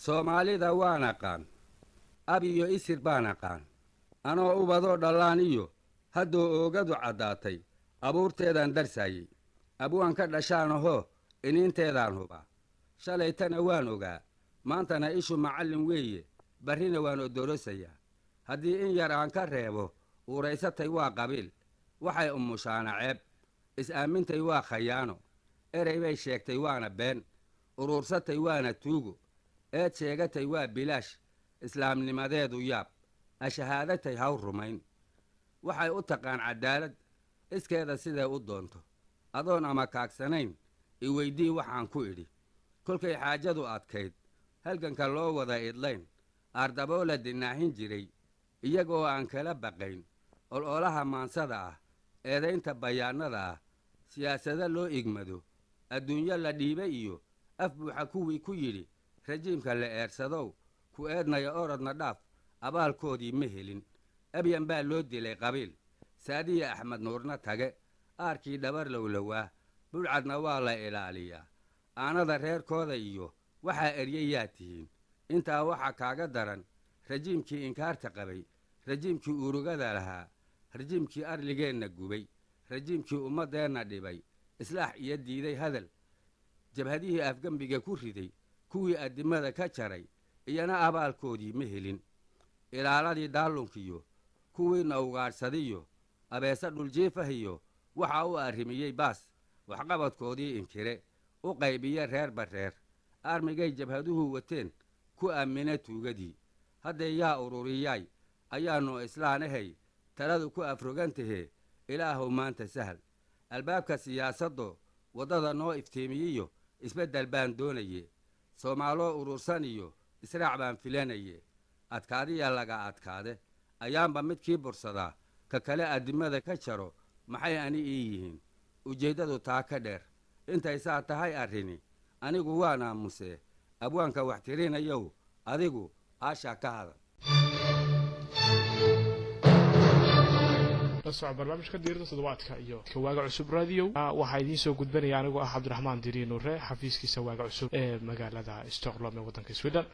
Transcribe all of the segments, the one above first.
soomaalida waan aqaan ab iyo isir baan aqaan anoo ubadoo dhallaan iyo hadduu oogadu caddaatay abuurteedaan darsaayey abwaan ka dhashaanahoo iniinteedaan hubaa shalaytana waan ogaa maantana ishu macallin weeye barrina waan odorosayaa haddii in yar aan ka reebo uuraysatay waa qabiil waxay umushaana ceeb is-aamintay waa khayaano erey bay sheegtay waana been uruursatay waana tuugo eed sheegatay waa bilaash islaamnimadeedu yaab ashahaadatay haw rumayn waxay u taqaan caddaalad iskeeda siday u doonto adoon ama kaagsanayn i weydii waxaan ku idhi kolkay xaajadu adkayd halganka loo wada idlayn aardaboo la dinaahin jiray iyagoo aan kala baqayn ololaha maansada ah eedaynta bayaannada ah siyaasado loo igmado adduunyo la dhiibay iyo af buuxa kuwii ku yidhi rajiimka la eersadow ku eednaya orodna dhaaf abaalkoodii ma helin abyan baa loo dilay qabiil saadiya axmed nuurna tage aarkii dhabar lowlowaa budhcadna waa la ilaaliyaa aanada reerkooda iyo waxaa eryayaa tihiin intaa waxaa kaaga daran rajiimkii inkaarta qabay rajiimkii urugada lahaa rajiimkii arligeenna gubay rajiimkii ummaddeenna dhibay islaax iyo diiday hadal jabhadihii afgembiga ku riday kuwii addimada ka jaray iyana abaalkoodii ma helin ilaaladii daallunkiyo kuwiina ugaadhsadiyo abeese dhuljiifahiyo waxaa u arrimiyey baas waxqabadkoodii inkire u qaybiye reerba reer armigay jabhaduhu wateen ku aamina tuugadii hadday yaa ururiyaay ayaannu islaanahay taladu ku afrogantahee ilaahow maanta sahal albaabka siyaasaddo waddada noo iftiimiyiyo isbeddel baan doonaye soomaaloo urursan iyo israac baan filanaye adkaadiya laga adkaade ayaanba midkii bursadaa ka kale addimada ka jaro maxay ani ii yihiin ujeeddadu taa ka dheer intay saa tahay arrini anigu waan aamusee abwaanka wax tirinayow adigu aashaa ka hadal lasoo barnaamijka diirada toddobaadka iyo waaga cusub raadiyo waxaa idiin soo gudbanaya anigoo ah cabdiraxmaan diriin nuure xafiiskiisa waaga cusub ee magaalada stockholm ee waddanka sweden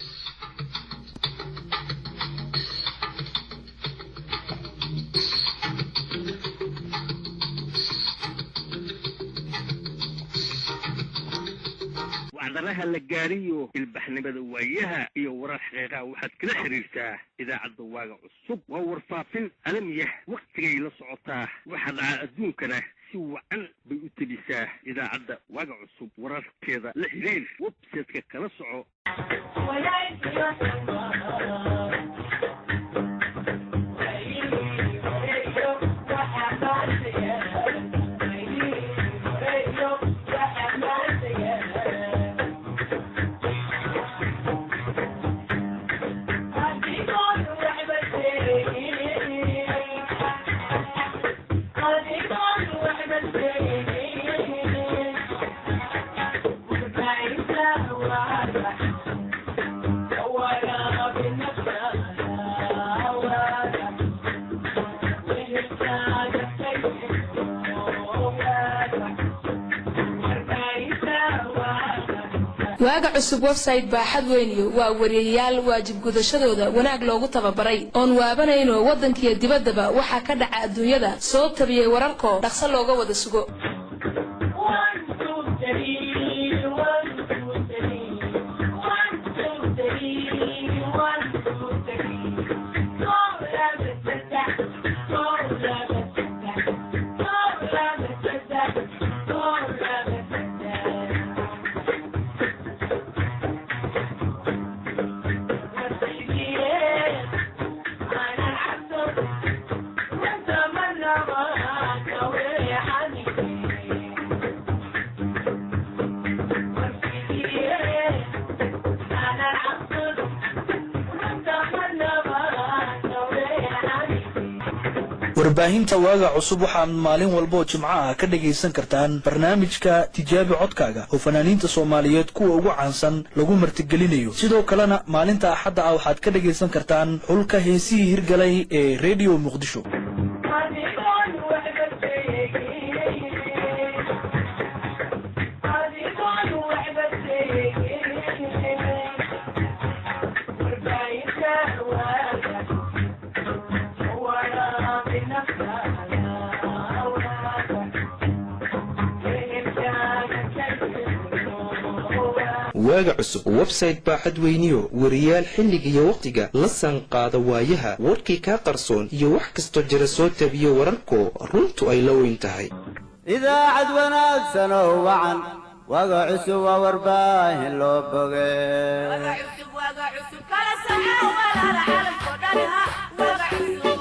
wacdaraha la gaariyo ilbaxnimada waayaha iyo warar xaqiiqa waxaad kala xiriirtaa idaacadda waaga cusub waa warfaafin caalamiya waqtigay la socotaa waxa dhaca adduunkana si wacan bay u telisaa idaacadda waaga cusub wararkeeda la xiriir website-ka kala soco waaga cusub website baaxad weyn iyo waa wariyayaal waajib gudashadooda wanaag loogu tababaray oon waabanayno waddankiiyo dibaddaba waxaa ka dhaca adduunyada soo tabiyey wararkoo dhaqso looga wada sugo warbaahinta waaga cusub waxaad maalin walba oo jimco ah ka dhagaysan kartaan barnaamijka tijaabi codkaaga oo fanaaniinta Soomaaliyeed kuwa ugu caansan lagu martigelinayo sidoo kalena maalinta axadda ah waxaad ka dhagaysan kartaan xulka heesihii hirgalay ee Radio Muqdisho waaga cusub website baaxad weyniyo wariyaal xilliga iyo waqtiga la sanqaada waayaha warkii kaa qarsoon iyo wax kastoo jira soo tabiyo wararko runtu ay la weyn tahay idaacad wanaagsan oo wacan waaga cusub waa warbaahin loo bogay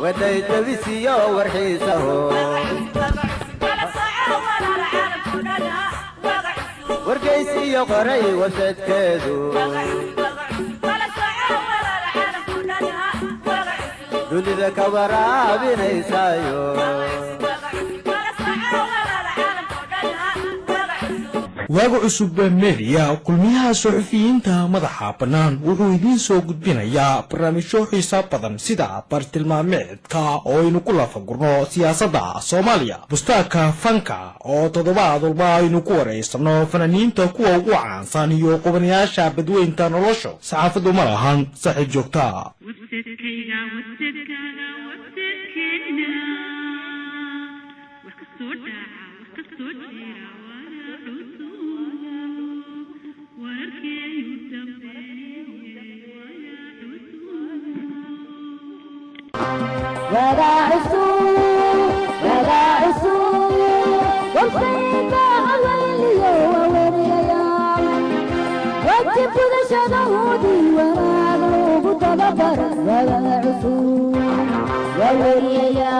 waday tabisiyo warxiisaho wargeysi iyo qoray websaytkeedu dunida ka waraabinaysaayo waaga cusub media kulmiyaha suxufiyiinta madaxa bannaan wuxuu idiin soo gudbinayaa barnaamijyo xiiso badan sida bartilmaameedka oo aynu ku lafagurno siyaasadda soomaaliya bustaaka fanka oo toddobaad walba aynu ku wareysano fanaaniinta kuwa ugu caansan iyo qubanayaasha badweynta nolosha saxaafaddu ma lahan saaxiib joogta ووريا